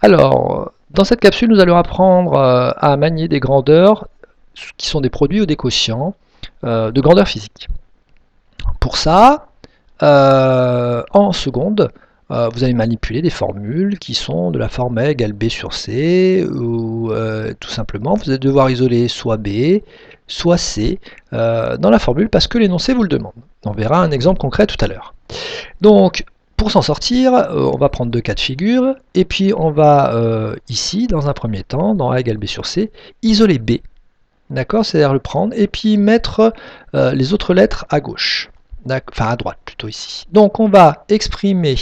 Alors, dans cette capsule, nous allons apprendre à manier des grandeurs qui sont des produits ou des quotients de grandeur physique. Pour ça, en seconde, vous allez manipuler des formules qui sont de la forme A égale B sur C, ou tout simplement, vous allez devoir isoler soit B, soit C dans la formule parce que l'énoncé vous le demande. On verra un exemple concret tout à l'heure. Donc, pour s'en sortir, on va prendre deux cas de figure, et puis on va ici, dans un premier temps, dans A égale B sur C, isoler B, d'accord, c'est-à-dire le prendre, et puis mettre les autres lettres à gauche, enfin à droite plutôt ici. Donc on va exprimer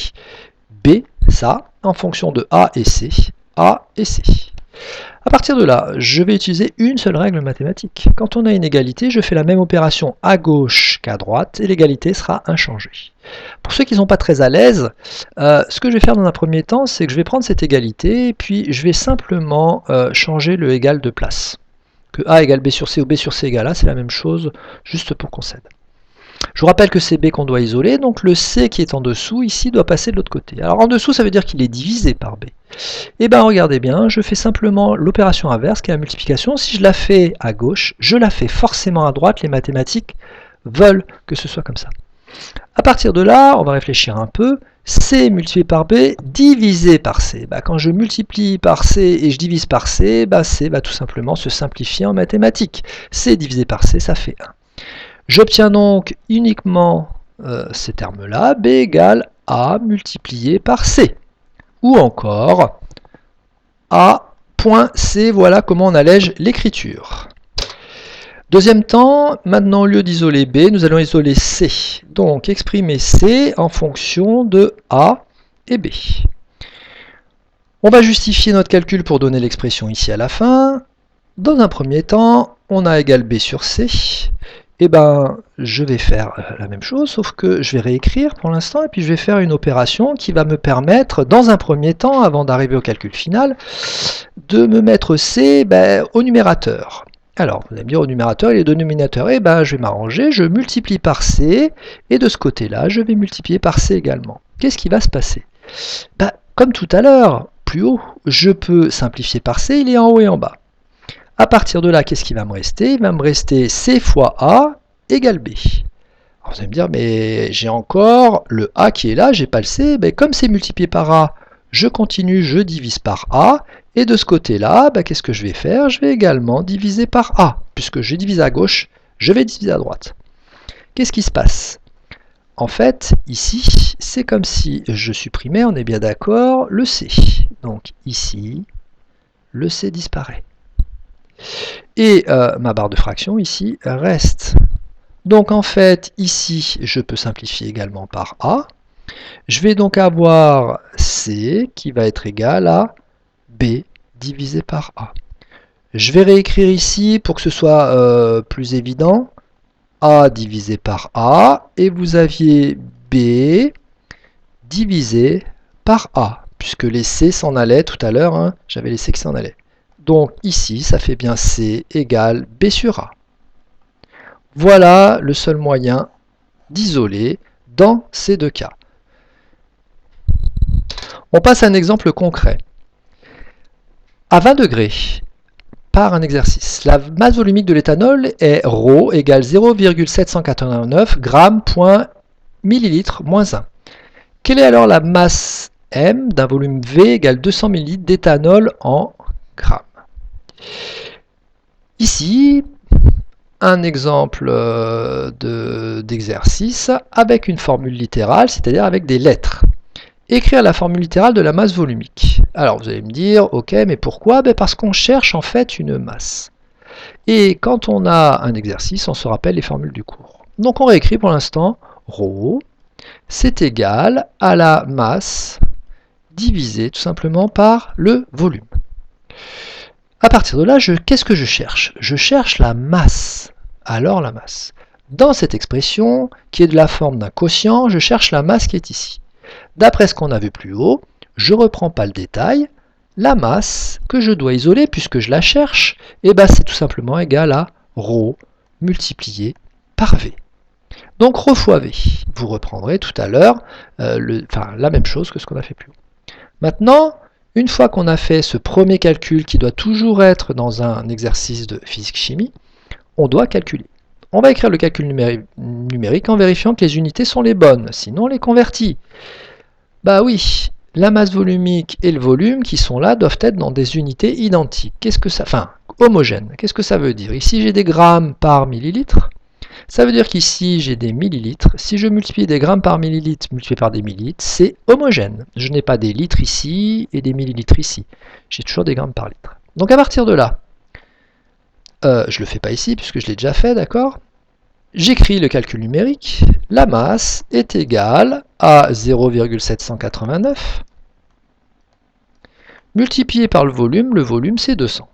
B, ça, en fonction de A et C, A et C. À partir de là, je vais utiliser une seule règle mathématique. Quand on a une égalité, je fais la même opération à gauche qu'à droite, et l'égalité sera inchangée. Pour ceux qui ne sont pas très à l'aise, ce que je vais faire dans un premier temps, c'est que je vais prendre cette égalité, et puis je vais simplement changer le égal de place. Que A égale B sur C ou B sur C égale A, c'est la même chose, juste pour qu'on cède. Je vous rappelle que c'est B qu'on doit isoler, donc le C qui est en dessous, ici, doit passer de l'autre côté. Alors en dessous, ça veut dire qu'il est divisé par B. Et bien regardez bien, je fais simplement l'opération inverse, qui est la multiplication. Si je la fais à gauche, je la fais forcément à droite, les mathématiques veulent que ce soit comme ça. À partir de là, on va réfléchir un peu. C multiplié par B divisé par C. Quand je multiplie par C et je divise par C, C va tout simplement se simplifier en mathématiques. C divisé par C, ça fait 1. J'obtiens donc uniquement ces termes-là, B égale A multiplié par C. Ou encore A.C, voilà comment on allège l'écriture. Deuxième temps, maintenant au lieu d'isoler B, nous allons isoler C. Donc exprimer C en fonction de A et B. On va justifier notre calcul pour donner l'expression ici à la fin. Dans un premier temps, on a égal B sur C. Et je vais faire la même chose, sauf que je vais réécrire pour l'instant, et puis je vais faire une opération qui va me permettre, dans un premier temps, avant d'arriver au calcul final, de me mettre C au numérateur. Alors, vous allez me dire, au numérateur et au dénominateur, je vais m'arranger, je multiplie par C, et de ce côté-là, je vais multiplier par C également. Qu'est-ce qui va se passer? Comme tout à l'heure, plus haut, je peux simplifier par C, il est en haut et en bas. À partir de là, qu'est-ce qui va me rester? Il va me rester C fois A égale B. Alors vous allez me dire, mais j'ai encore le A qui est là, j'ai pas le C. Comme c'est multiplié par A, je continue, je divise par A. Et de ce côté-là, qu'est-ce que je vais faire? Je vais également diviser par A. Puisque je divise à gauche, je vais diviser à droite. Qu'est-ce qui se passe? En fait, ici, c'est comme si je supprimais, on est bien d'accord, le C. Donc ici, le C disparaît. Et ma barre de fraction ici reste. Donc en fait, ici, je peux simplifier également par A. Je vais donc avoir C qui va être égal à B divisé par A. Je vais réécrire ici pour que ce soit plus évident. A divisé par A, et vous aviez B divisé par A, puisque les C s'en allaient tout à l'heure, hein, j'avais les C qui s'en allaient. Donc ici, ça fait bien C égale B sur A. Voilà le seul moyen d'isoler dans ces deux cas. On passe à un exemple concret. À 20 degrés, par un exercice, la masse volumique de l'éthanol est ρ égale 0,789 g/millilitre moins 1. Quelle est alors la masse M d'un volume V égale 200 ml d'éthanol en grammes? Ici, un exemple d'exercice avec une formule littérale, c'est-à-dire avec des lettres. Écrire la formule littérale de la masse volumique. Alors vous allez me dire, ok, mais pourquoi? Parce qu'on cherche en fait une masse. Et quand on a un exercice, on se rappelle les formules du cours. Donc on réécrit pour l'instant, ρ, c'est égal à la masse divisé tout simplement par le volume. À partir de là, qu'est-ce que je cherche? Je cherche la masse. Alors la masse. Dans cette expression, qui est de la forme d'un quotient, je cherche la masse qui est ici. D'après ce qu'on a vu plus haut, je ne reprends pas le détail, la masse que je dois isoler puisque je la cherche, c'est tout simplement égal à ρ multiplié par V. Donc ρ fois V. Vous reprendrez tout à l'heure la même chose que ce qu'on a fait plus haut. Maintenant, Une fois qu'on a fait ce premier calcul qui doit toujours être dans un exercice de physique-chimie, on doit calculer. On va écrire le calcul numérique en vérifiant que les unités sont les bonnes, sinon on les convertit. Bah oui, la masse volumique et le volume qui sont là doivent être dans des unités identiques. Qu'est-ce que ça, enfin, homogènes. Qu'est-ce que ça veut dire? Ici j'ai des grammes par millilitre. Ça veut dire qu'ici j'ai des millilitres. Si je multiplie des grammes par millilitre multiplié par des millilitres, c'est homogène. Je n'ai pas des litres ici et des millilitres ici. J'ai toujours des grammes par litre. Donc à partir de là, je ne le fais pas ici puisque je l'ai déjà fait, d'accord? J'écris le calcul numérique. La masse est égale à 0,789 multiplié par le volume c'est 200.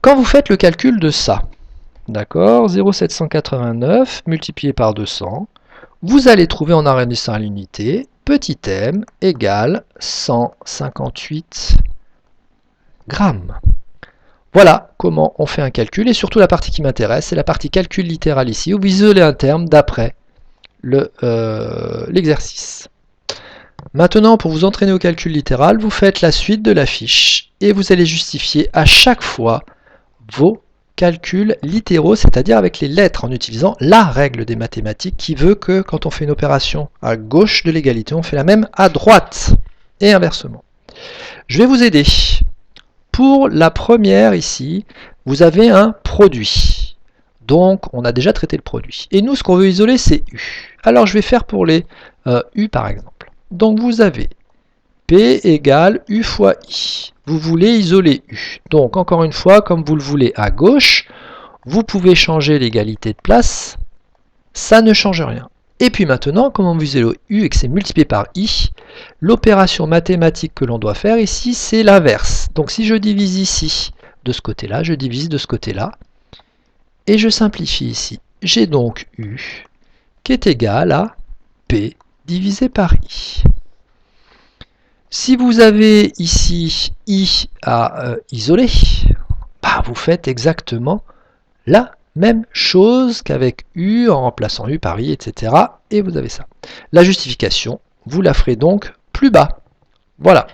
Quand vous faites le calcul de ça, d'accord, 0,789 multiplié par 200, vous allez trouver en arrondissant à l'unité, petit m égale 158 grammes. Voilà comment on fait un calcul, et surtout la partie qui m'intéresse, c'est la partie calcul littéral ici, où vous isolez un terme d'après l'exercice. Maintenant, pour vous entraîner au calcul littéral, vous faites la suite de la fiche, et vous allez justifier à chaque fois vos calculs littéraux, c'est-à-dire avec les lettres, en utilisant la règle des mathématiques qui veut que quand on fait une opération à gauche de l'égalité, on fait la même à droite, et inversement. Je vais vous aider. Pour la première ici, vous avez un produit. Donc, on a déjà traité le produit. Et nous, ce qu'on veut isoler, c'est U. Alors, je vais faire pour les U, par exemple. Donc, vous avez P égale U fois I. Vous voulez isoler U. Donc, encore une fois, comme vous le voulez à gauche, vous pouvez changer l'égalité de place. Ça ne change rien. Et puis maintenant, comme on isolez U et que c'est multiplié par I, l'opération mathématique que l'on doit faire ici, c'est l'inverse. Donc si je divise ici de ce côté-là, je divise de ce côté-là, et je simplifie ici. J'ai donc U qui est égal à P divisé par I. Si vous avez ici I à isoler, bah vous faites exactement la même chose qu'avec U, en remplaçant U par I, etc. Et vous avez ça. La justification, vous la ferez donc plus bas. Voilà.